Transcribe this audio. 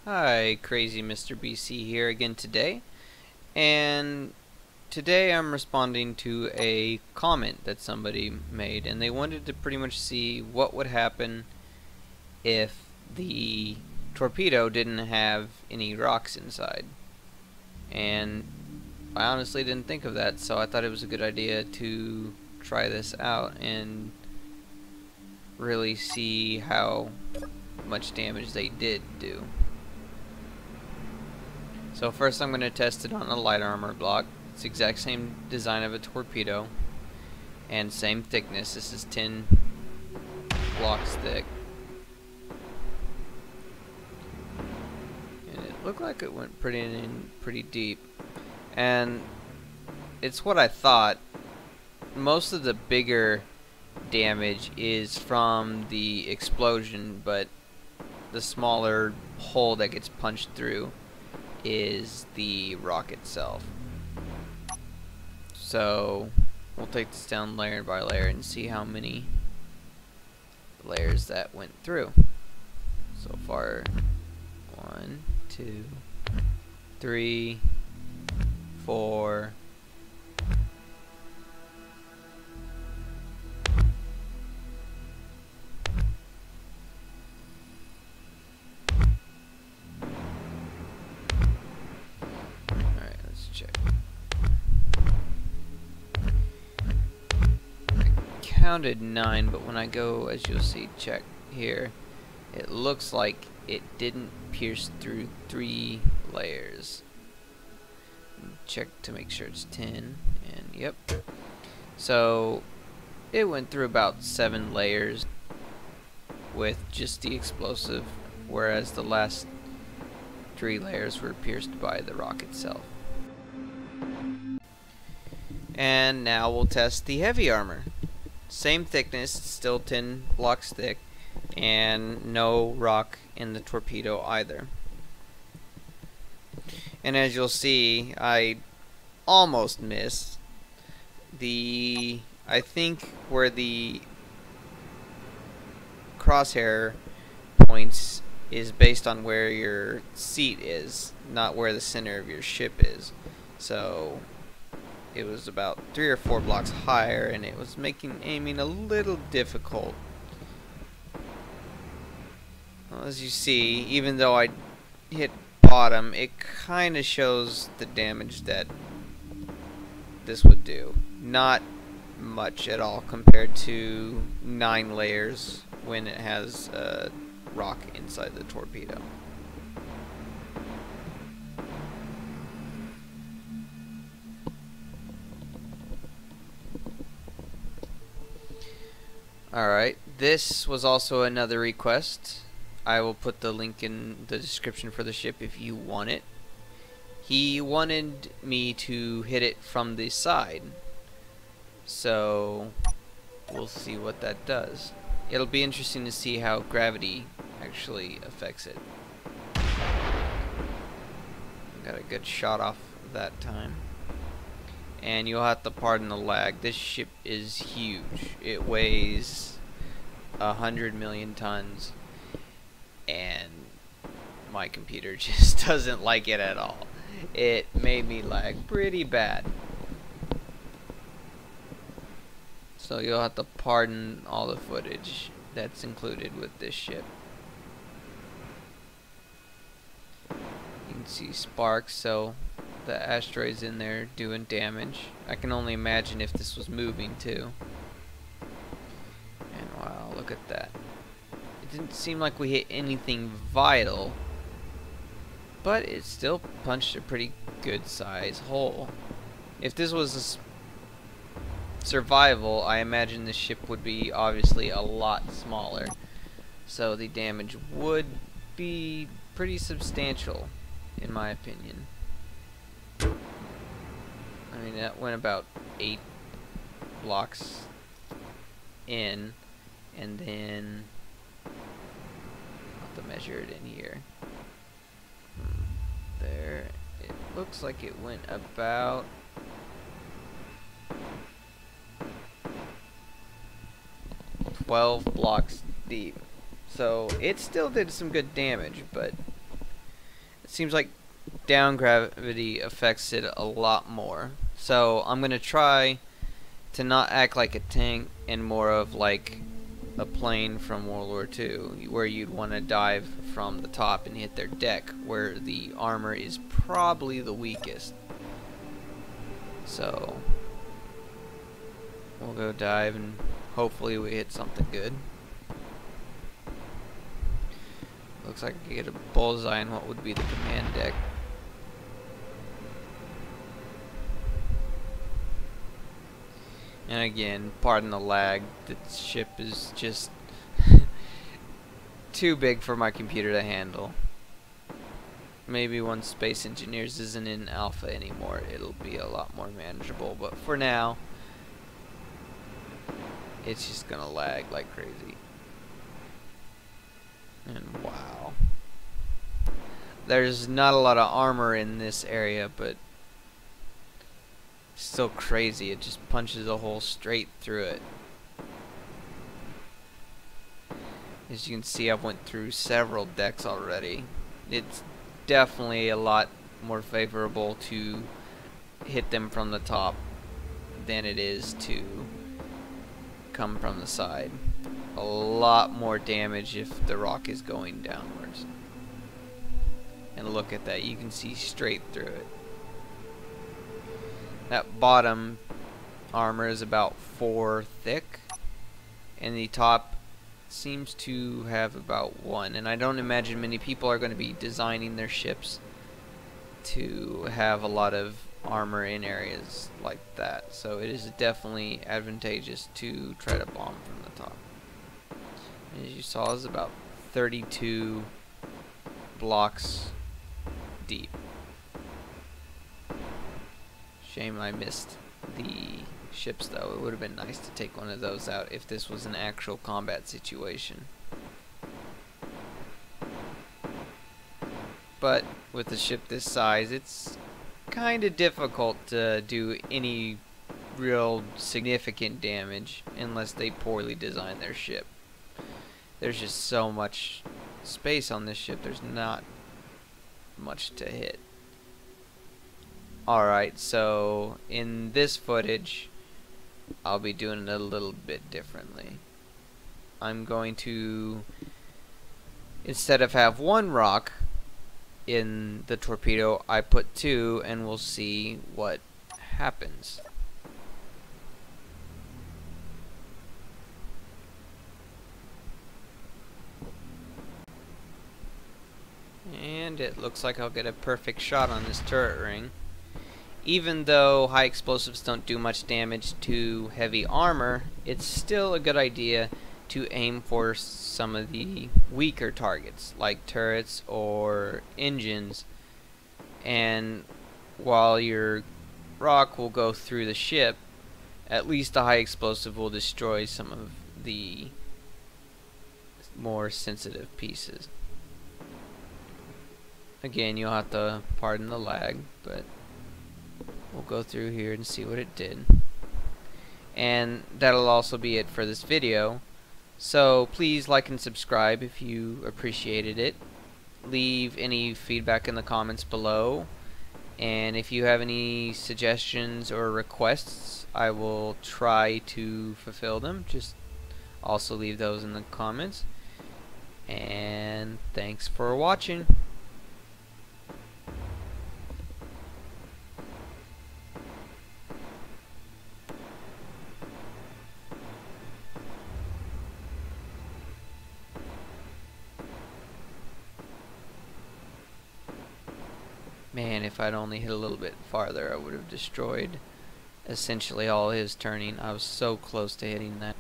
Hi, Crazy Mr. BC here again today, and today I'm responding to a comment that somebody made, and they wanted to pretty much see what would happen if the torpedo didn't have any rocks inside. And I honestly didn't think of that, so I thought it was a good idea to try this out and really see how much damage they did do. So first I'm going to test it on a light armor block. It's the exact same design of a torpedo and same thickness. This is 10 blocks thick. And it looked like it went pretty deep. And it's what I thought. Most of the bigger damage is from the explosion, but the smaller hole that gets punched through is the rock itself. So we'll take this down layer by layer and see how many layers that went through. So far, 1, 2, 3, 4, counted 9, but when I go, as you'll see, check here, it looks like it didn't pierce through 3 layers. Check to make sure it's 10, and yep. So it went through about 7 layers with just the explosive, whereas the last 3 layers were pierced by the rock itself. And now we'll test the heavy armor. Same thickness, still 10 blocks thick, and no rock in the torpedo either. And as you'll see, I almost missed. I think where the crosshair points is based on where your seat is, not where the center of your ship is. So it was about 3 or 4 blocks higher, and it was making aiming a little difficult. Well, as you see, even though I hit bottom, it kind of shows the damage that this would do. Not much at all compared to 9 layers when it has a rock inside the torpedo. Alright, this was also another request. I will put the link in the description for the ship if you want it. He wanted me to hit it from the side, so we'll see what that does. It'll be interesting to see how gravity actually affects it. Got a good shot off that time. And you'll have to pardon the lag. This ship is huge. It weighs 100 million tons, and my computer just doesn't like it at all. It made me lag pretty bad. So you'll have to pardon all the footage that's included with this ship. You can see sparks, so the asteroid's in there doing damage. I can only imagine if this was moving too. And wow, look at that. It didn't seem like we hit anything vital, but it still punched a pretty good size hole. If this was a survival, I imagine this ship would be obviously a lot smaller, so the damage would be pretty substantial in my opinion. I mean, that went about 8 blocks in, and then I'll have to measure it in here. There, it looks like it went about 12 blocks deep. So it still did some good damage, but seems like down gravity affects it a lot more. So I'm gonna try to not act like a tank and more of like a plane from World War II, where you'd want to dive from the top and hit their deck, where the armor is probably the weakest. So we'll go dive and hopefully we hit something good. Looks like I could get a bullseye on what would be the command deck. And again, pardon the lag, the ship is just too big for my computer to handle. Maybe once Space Engineers isn't in alpha anymore, it'll be a lot more manageable, but for now, it's just gonna lag like crazy. And wow. There's not a lot of armor in this area, but it's still crazy. It just punches a hole straight through it. As you can see, I've went through several decks already. It's definitely a lot more favorable to hit them from the top than it is to come from the side. A lot more damage if the rock is going downwards. And look at that, you can see straight through it. That bottom armor is about 4 thick, and the top seems to have about 1. And I don't imagine many people are going to be designing their ships to have a lot of armor in areas like that. So it is definitely advantageous to try to bomb from the top. As you saw, it's about 32 blocks deep. Shame I missed the ships though. It would have been nice to take one of those out if this was an actual combat situation. But with a ship this size, it's kind of difficult to do any real significant damage unless they poorly design their ship. There's just so much space on this ship, there's not much to hit. Alright, so in this footage, I'll be doing it a little bit differently. I'm going to, instead of have 1 rock in the torpedo, I put 2, and we'll see what happens. And it looks like I'll get a perfect shot on this turret ring. Even though high explosives don't do much damage to heavy armor, it's still a good idea to aim for some of the weaker targets, like turrets or engines. And while your rock will go through the ship, at least the high explosive will destroy some of the more sensitive pieces. Again, you'll have to pardon the lag, but we'll go through here and see what it did. And that'll also be it for this video. So please like and subscribe if you appreciated it. Leave any feedback in the comments below. And if you have any suggestions or requests, I will try to fulfill them. Just also leave those in the comments. And thanks for watching. Man, if I'd only hit a little bit farther, I would have destroyed essentially all his turning. I was so close to hitting that.